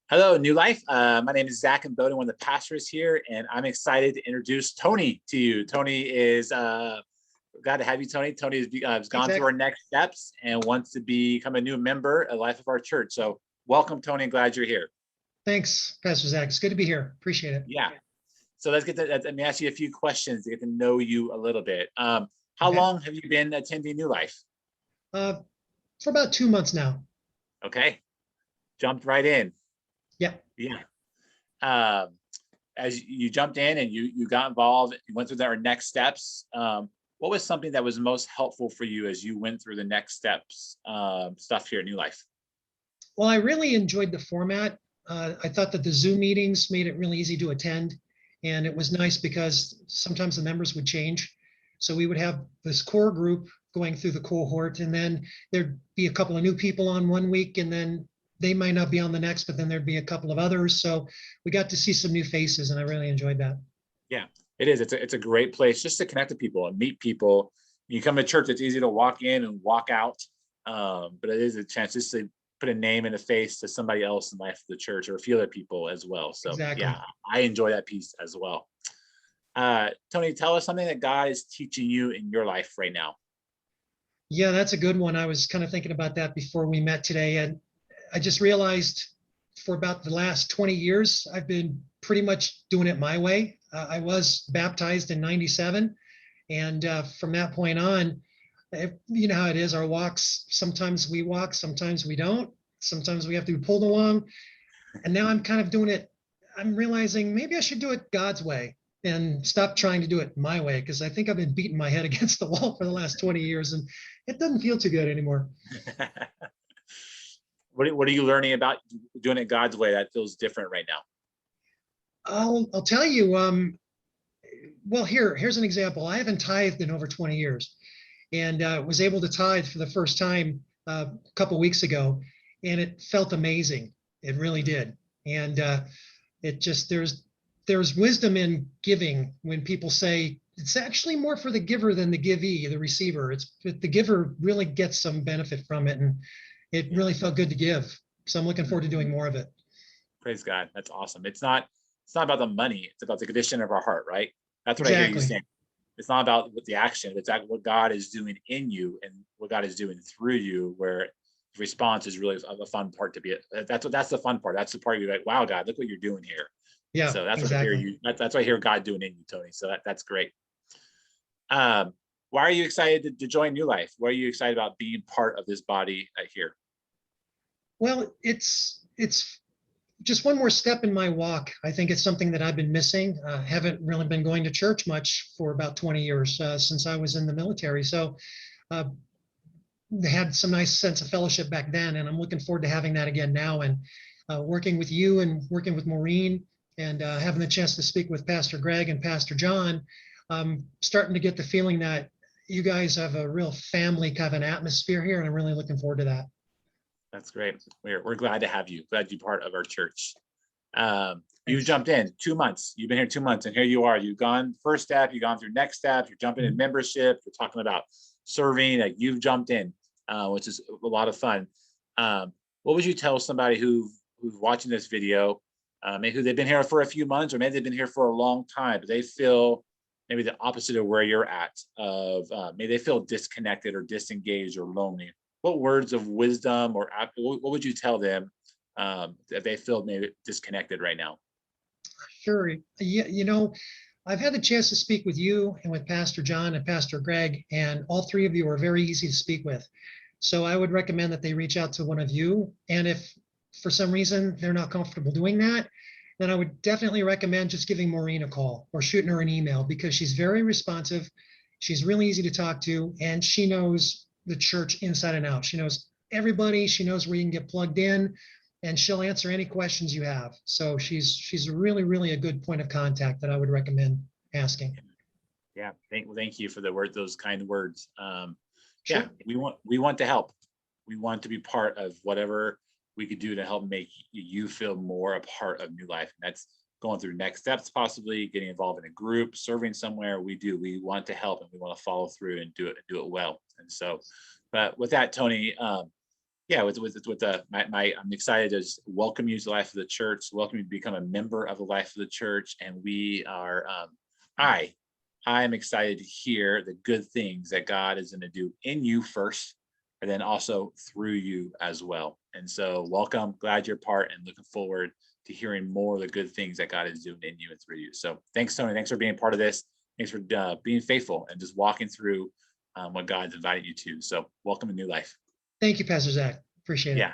Hello, New Life. My name is Zach and Bowden, one of the pastors here, and I'm excited to introduce Tony to you. Tony is glad to have you, Tony. Tony has Thanks, gone Zach. through our next steps and wants to become a new member of life of our church. So, welcome, Tony. And glad you're here. Thanks, Pastor Zach. It's good to be here. Appreciate it. Yeah. So let's get to. Let me ask you a few questions to get to know you a little bit. How Okay. long have you been attending New Life? For about 2 months now. Okay, jumped right in. Yeah. Yeah. As you jumped in and you got involved, you went through our next steps. What was something that was most helpful for you as you went through the next steps stuff here at New Life? Well, I really enjoyed the format. I thought that the Zoom meetings made it really easy to attend. And it was nice because sometimes the members would change. So we would have this core group going through the cohort, and then there'd be a couple of new people on one week, and then they might not be on the next, but then there'd be a couple of others. So we got to see some new faces, and I really enjoyed that. Yeah, it is. It's a great place just to connect to people and meet people. You come to church, it's easy to walk in and walk out, but it is a chance just to put a name and a face to somebody else in the life of the church or a few other people as well. So Exactly. yeah, I enjoy that piece as well. Tony, tell us something that God is teaching you in your life right now. Yeah, that's a good one. I was kind of thinking about that before we met today. And I just realized for about the last 20 years, I've been pretty much doing it my way. I was baptized in 97. And from that point on, you know how it is, our walks, sometimes we walk, sometimes we don't. Sometimes we have to be pulled along. And now I'm kind of doing it. I'm realizing maybe I should do it God's way and stop trying to do it my way, because I think I've been beating my head against the wall for the last 20 years and it doesn't feel too good anymore. What are you learning about doing it God's way that feels different right now? I'll tell you. Well, here's an example. I haven't tithed in over 20 years, and was able to tithe for the first time a couple weeks ago, and it felt amazing. It really did. And it just there's wisdom in giving when people say it's actually more for the giver than the givee, the receiver. It's the giver really gets some benefit from it, and it really felt good to give. So I'm looking forward to doing more of it. Praise God. That's awesome. It's not about the money. It's about the condition of our heart, right? That's what I hear you Exactly. saying. It's not about what the action. It's what God is doing in you and what God is doing through you. Where the response is really the fun part to be. That's the fun part. That's the part you're like, wow, God, look what you're doing here. And Yeah, so that's what I hear exactly. you. That's what I hear God doing in you, Tony. So that's great. Why are you excited to join New Life? Why are you excited about being part of this body here? Well, it's just one more step in my walk. I think it's something that I've been missing. Haven't really been going to church much for about 20 years since I was in the military. So uh, they had some nice sense of fellowship back then, and I'm looking forward to having that again now. And working with you and working with Maureen and having the chance to speak with Pastor Greg and Pastor John, starting to get the feeling that you guys have a real family kind of an atmosphere here, and I'm really looking forward to that. That's great. We're glad to have you. Glad you're part of our church. You Thanks. jumped in 2 months. You've been here 2 months, and here you are. You've gone first step. You've gone through next step. You're jumping in membership. You're talking about serving. Like you've jumped in, which is a lot of fun. What would you tell somebody who's watching this video, maybe they've been here for a few months, or maybe they've been here for a long time, but they feel maybe the opposite of where you're at? Of maybe they feel disconnected or disengaged or lonely. What words of wisdom or what would you tell them if they feel maybe disconnected right now? Sure. Yeah, I've had the chance to speak with you and with Pastor John and Pastor Greg, and all three of you are very easy to speak with. So I would recommend that they reach out to one of you. And if for some reason they're not comfortable doing that, then I would definitely recommend just giving Maureen a call or shooting her an email, because she's very responsive. She's really easy to talk to, and she knows the church inside and out. She knows everybody. She knows where you can get plugged in, and she'll answer any questions you have. So she's really, really a good point of contact that I would recommend asking. Yeah, thank you for those kind words. Yeah, Sure. we want to help. We want to be part of whatever we could do to help make you feel more a part of New Life. And that's going through next steps, possibly getting involved in a group, serving somewhere. We want to help, and we want to follow through and do it well. And so, but with that, Tony, yeah, with I'm excited to just welcome you to the life of the church, welcome you to become a member of the life of the church, and we are I am excited to hear the good things that God is going to do in you first, and then also through you as well. And so, welcome, glad you're part, and looking forward to hearing more of the good things that God is doing in you and through you. So, thanks, Tony. Thanks for being part of this. Thanks for being faithful and just walking through what God's invited you to. So, welcome to New Life. Thank you, Pastor Zach. Appreciate it. Yeah.